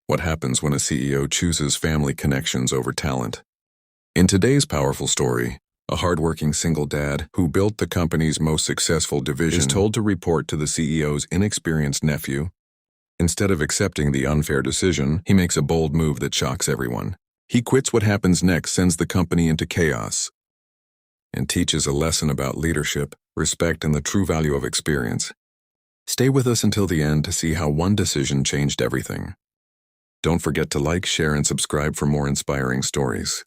What happens when a CEO chooses family connections over talent? In today's powerful story, a hardworking single dad who built the company's most successful division is told to report to the CEO's inexperienced nephew. Instead of accepting the unfair decision, he makes a bold move that shocks everyone. He quits. What happens next sends the company into chaos and teaches a lesson about leadership, respect, and the true value of experience. Stay with us until the end to see how one decision changed everything. Don't forget to like, share, and subscribe for more inspiring stories.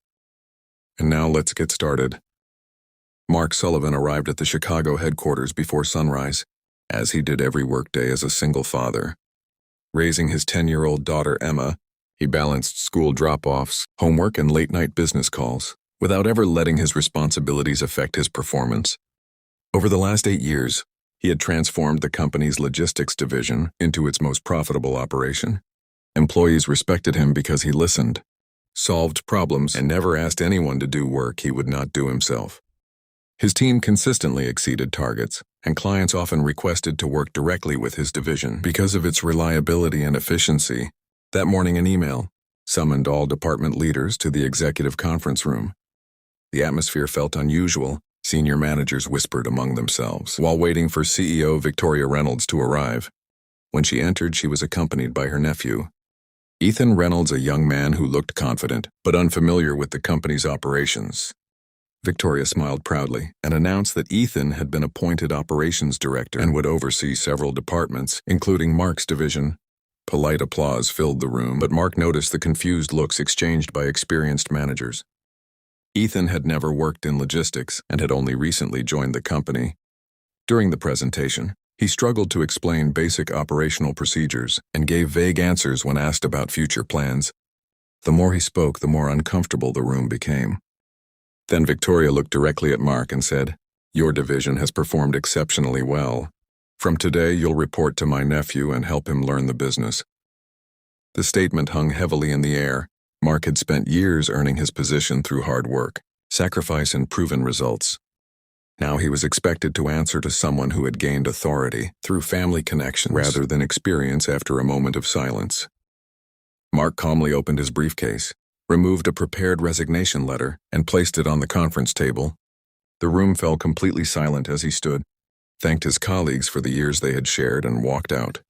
And now let's get started. Mark Sullivan arrived at the Chicago headquarters before sunrise, as he did every workday as a single father. Raising his 10-year-old daughter Emma, he balanced school drop-offs, homework, and late-night business calls, without ever letting his responsibilities affect his performance. Over the last 8 years, he had transformed the company's logistics division into its most profitable operation. Employees respected him because he listened, solved problems, and never asked anyone to do work he would not do himself. His team consistently exceeded targets, and clients often requested to work directly with his division because of its reliability and efficiency. That morning, an email summoned all department leaders to the executive conference room. The atmosphere felt unusual. Senior managers whispered among themselves while waiting for CEO Victoria Reynolds to arrive. When she entered, she was accompanied by her nephew, Ethan Reynolds, a young man who looked confident but unfamiliar with the company's operations. Victoria smiled proudly and announced that Ethan had been appointed operations director and would oversee several departments, including Mark's division. Polite applause filled the room, but Mark noticed the confused looks exchanged by experienced managers. Ethan had never worked in logistics and had only recently joined the company. During the presentation, he struggled to explain basic operational procedures and gave vague answers when asked about future plans. The more he spoke, the more uncomfortable the room became. Then Victoria looked directly at Mark and said, "Your division has performed exceptionally well. From today, you'll report to my nephew and help him learn the business." The statement hung heavily in the air. Mark had spent years earning his position through hard work, sacrifice, and proven results. Now he was expected to answer to someone who had gained authority through family connections rather than experience. After a moment of silence, Mark calmly opened his briefcase, removed a prepared resignation letter, and placed it on the conference table. The room fell completely silent as he stood, thanked his colleagues for the years they had shared, and walked out.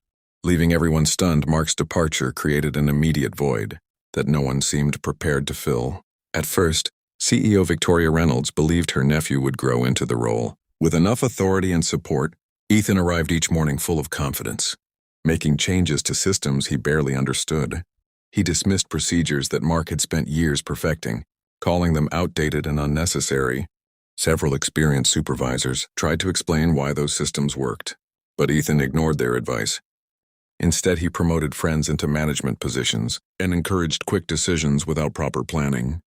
Leaving everyone stunned, Mark's departure created an immediate void that no one seemed prepared to fill. At first, CEO Victoria Reynolds believed her nephew would grow into the role. With enough authority and support, Ethan arrived each morning full of confidence, making changes to systems he barely understood. He dismissed procedures that Mark had spent years perfecting, calling them outdated and unnecessary. Several experienced supervisors tried to explain why those systems worked, but Ethan ignored their advice. Instead, he promoted friends into management positions and encouraged quick decisions without proper planning.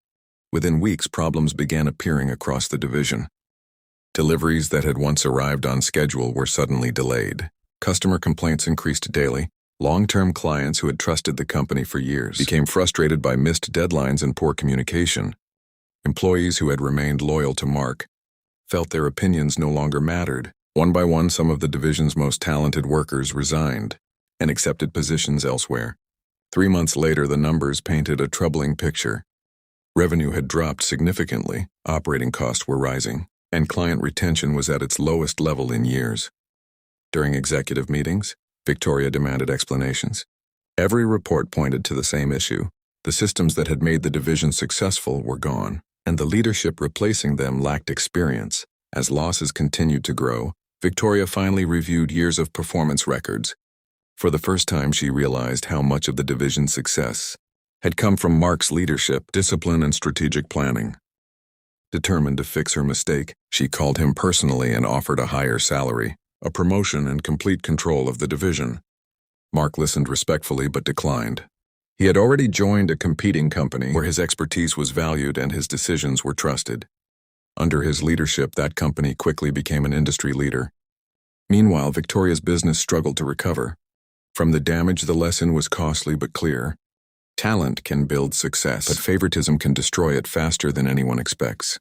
Within weeks, problems began appearing across the division. Deliveries that had once arrived on schedule were suddenly delayed. Customer complaints increased daily. Long-term clients who had trusted the company for years became frustrated by missed deadlines and poor communication. Employees who had remained loyal to Mark felt their opinions no longer mattered. One by one, some of the division's most talented workers resigned and accepted positions elsewhere. 3 months later, the numbers painted a troubling picture. Revenue had dropped significantly, operating costs were rising, and client retention was at its lowest level in years. During executive meetings, Victoria demanded explanations. Every report pointed to the same issue. The systems that had made the division successful were gone, and the leadership replacing them lacked experience. As losses continued to grow, Victoria finally reviewed years of performance records. For the first time, she realized how much of the division's success had come from Mark's leadership, discipline, and strategic planning. Determined to fix her mistake, she called him personally and offered a higher salary, a promotion, and complete control of the division. Mark listened respectfully but declined. He had already joined a competing company where his expertise was valued and his decisions were trusted. Under his leadership, that company quickly became an industry leader. Meanwhile, Victoria's business struggled to recover. From the damage, the lesson was costly but clear. Talent can build success, but favoritism can destroy it faster than anyone expects.